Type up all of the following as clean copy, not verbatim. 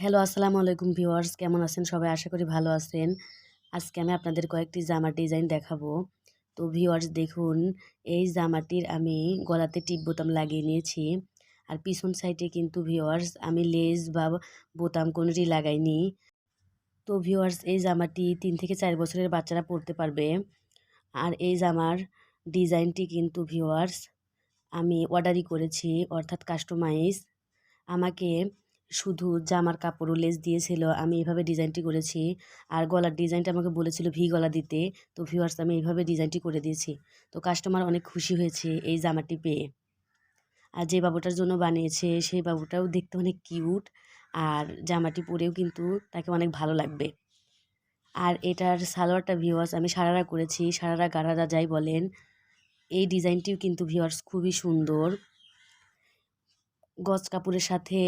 Hello, আসসালামু আলাইকুম viewers, কেমন আছেন সবাই? আশা করি ভালো আছেন। আজকে আমি আপনাদের কয়েকটি জামার ডিজাইন দেখাবো। তো ভিউয়ার্স দেখুন, এই জামাটির আমি গলাতে টিপ বোতাম লাগিয়ে নিয়েছি। আর পিছন সাইডে কিন্তু ভিউয়ার্স আমি লেস বা বোতাম কোনোটি লাগাইনি। তো ভিউয়ার্স এই জামাটি ৩ থেকে ৪ বছরের বাচ্চারা পরতে পারবে। আর এই জামার ডিজাইনটি কিন্তু ভিউয়ার্স আমি অর্ডারই করেছি, অর্থাৎ কাস্টমাইজ। আমাকে শুধু জামার কাপড় ও লেস দিয়েছিল, আমি এভাবে ডিজাইনটি করেছি। আর গলার ডিজাইনটা আমাকে বলেছিল ভি গলা দিতে। তো ভিউয়ার্স আমি এইভাবে ডিজাইনটি করে দিয়েছি। তো কাস্টমার অনেক খুশি হয়েছে এই জামাটি পেয়ে। আর যে বাবুটার জন্য বানিয়েছে সেই বাবুটাও দেখতে অনেক কিউট। আর জামাটি পরেও কিন্তু তাকে অনেক ভালো লাগবে। আর এটার সালোয়ারটা ভিউয়ার্স আমি সারারা করেছি, সারারা গারারা যাই বলেন। এই ডিজাইনটিও কিন্তু ভিউয়ার্স খুবই সুন্দর। গজ কাপড়ের সাথে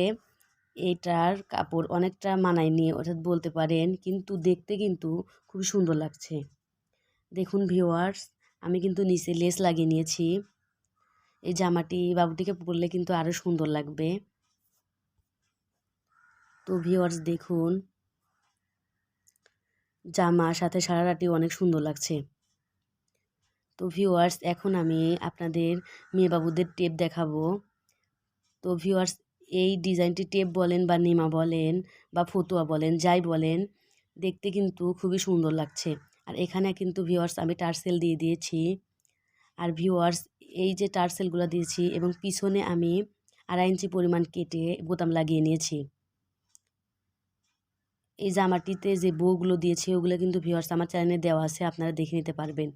এটার কাপড় অনেকটা মানায়নি অর্থাৎ বলতে পারেন, কিন্তু দেখতে কিন্তু খুব সুন্দর লাগছে। দেখুন ভিউয়ার্স আমি কিন্তু নিচে লেস লাগিয়ে নিয়েছি। এই জামাটি বাবুটিকে পরলে কিন্তু আরও সুন্দর লাগবে। তো ভিউয়ার্স দেখুন জামার সাথে সারারাটি অনেক সুন্দর লাগছে। তো ভিউয়ার্স এখন আমি আপনাদের মেয়ে বাবুদের টেপ দেখাবো। তো ভিউয়ার্স এই ডিজাইনটি টেপ বলেন বা নিমা বলেন বা ফতুয়া বলেন যাই বলেন, দেখতে কিন্তু খুবই সুন্দর লাগছে। আর এখানে কিন্তু ভিউয়ার্স আমি টার্সেল দিয়ে দিয়েছি। আর ভিউয়ার্স এই যে টার্সেলগুলো দিয়েছি এবং পিছনে আমি 2.5 ইঞ্চি পরিমাণ কেটে বোতাম লাগিয়ে নিয়েছি। এই জামাটিতে যে বউগুলো দিয়েছি ওগুলো কিন্তু ভিউয়ার্স আমার চ্যানেলে দেওয়া আছে, আপনারা দেখে নিতে পারবেন।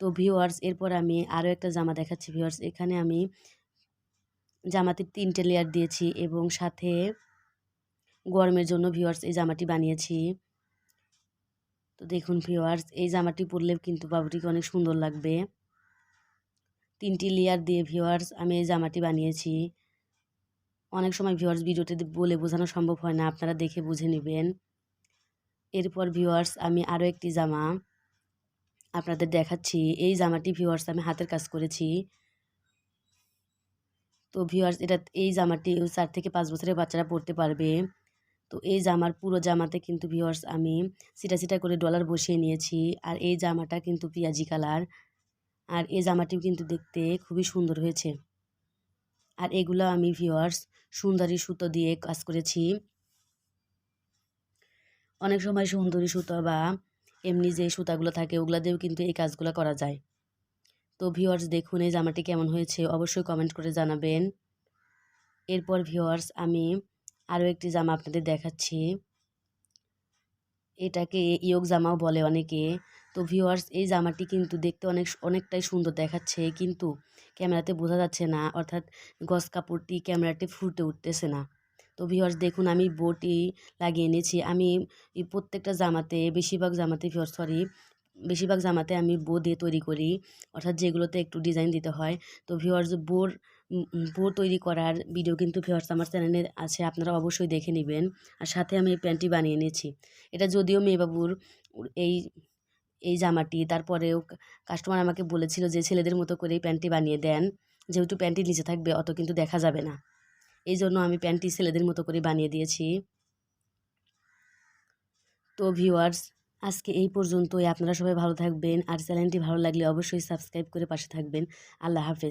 তো ভিউয়ার্স এরপর আমি আরও একটা জামা দেখাচ্ছি। ভিউয়ার্স এখানে আমি জামাতে 3টে লেয়ার দিয়েছি এবং সাথে গরমের জন্য ভিউয়ার্স এই জামাটি বানিয়েছি। তো দেখুন ভিউয়ার্স এই জামাটি পরলেও কিন্তু বাবুটিকে অনেক সুন্দর লাগবে। 3টি লেয়ার দিয়ে ভিউয়ার্স আমি এই জামাটি বানিয়েছি। অনেক সময় ভিউয়ার্স ভিডিওতে বলে বোঝানো সম্ভব হয় না, আপনারা দেখে বুঝে নেবেন। এরপর ভিউয়ার্স আমি আরও একটি জামা আপনাদের দেখাচ্ছি। এই জামাটি ভিউয়ার্স আমি হাতের কাজ করেছি। তো ভিউয়ার্স এই জামাটি 4 থেকে 5 বছরের বাচ্চারা পরতে পারবে। তো এই জামার পুরো জামাতে কিন্তু ভিউয়ার্স আমি সিটা করে ডলার বসিয়ে নিয়েছি। আর এই জামাটা কিন্তু পিঁয়াজি কালার। আর এই জামাটিও কিন্তু দেখতে খুবই সুন্দর হয়েছে। আর এগুলো আমি ভিউয়ার্স সুন্দরী সুতো দিয়ে কাজ করেছি। অনেক সময় সুন্দরী সুতো বা এমনি যে সুতাগুলো থাকে ওগুলা দিয়েও কিন্তু এই কাজগুলো করা যায়। তো ভিউয়ার্স দেখুন এই জামাটি কেমন হয়েছে অবশ্যই কমেন্ট করে জানাবেন। এরপর ভিউয়ার্স আমি আরও একটি জামা আপনাদের দেখাচ্ছি। এটাকে ইয়োগ জামাও বলে অনেকে। তো ভিউয়ার্স এই জামাটি কিন্তু দেখতে অনেকটাই সুন্দর দেখাচ্ছে, কিন্তু ক্যামেরাতে বোঝা যাচ্ছে না, অর্থাৎ গজ কাপড়টি ক্যামেরাতে ফুটে উঠতেছে না। তো ভিউয়ার্স দেখুন আমি বটি লাগিয়ে এনেছি। আমি এই প্রত্যেকটা জামাতে বেশিরভাগ জামাতে আমি বো দিয়ে তৈরি করি, অর্থাৎ যেগুলোতে একটু ডিজাইন দিতে হয়। তো ভিউয়ার্স বো তৈরি করার ভিডিও কিন্তু ভিউয়ার্স আমার চ্যানেলে আছে, আপনারা অবশ্যই দেখে নেবেন। আর সাথে আমি এই প্যান্টটি বানিয়ে নিয়েছি। এটা যদিও মেয়েবাবুর এই এই জামাটি, তারপরেও কাস্টমার আমাকে বলেছিল যে ছেলেদের মতো করে এই প্যান্টটি বানিয়ে দেন, যেহেতু প্যান্টটি নিচে থাকবে অত কিন্তু দেখা যাবে না, এই জন্য আমি প্যান্টটি ছেলেদের মতো করে বানিয়ে দিয়েছি। তো ভিউয়ার্স আজকে এই পর্যন্তই। আপনারা সবাই ভালো থাকবেন। আর চ্যানেলটি ভালো লাগলে অবশ্যই সাবস্ক্রাইব করে পাশে থাকবেন। আল্লাহ হাফেজ।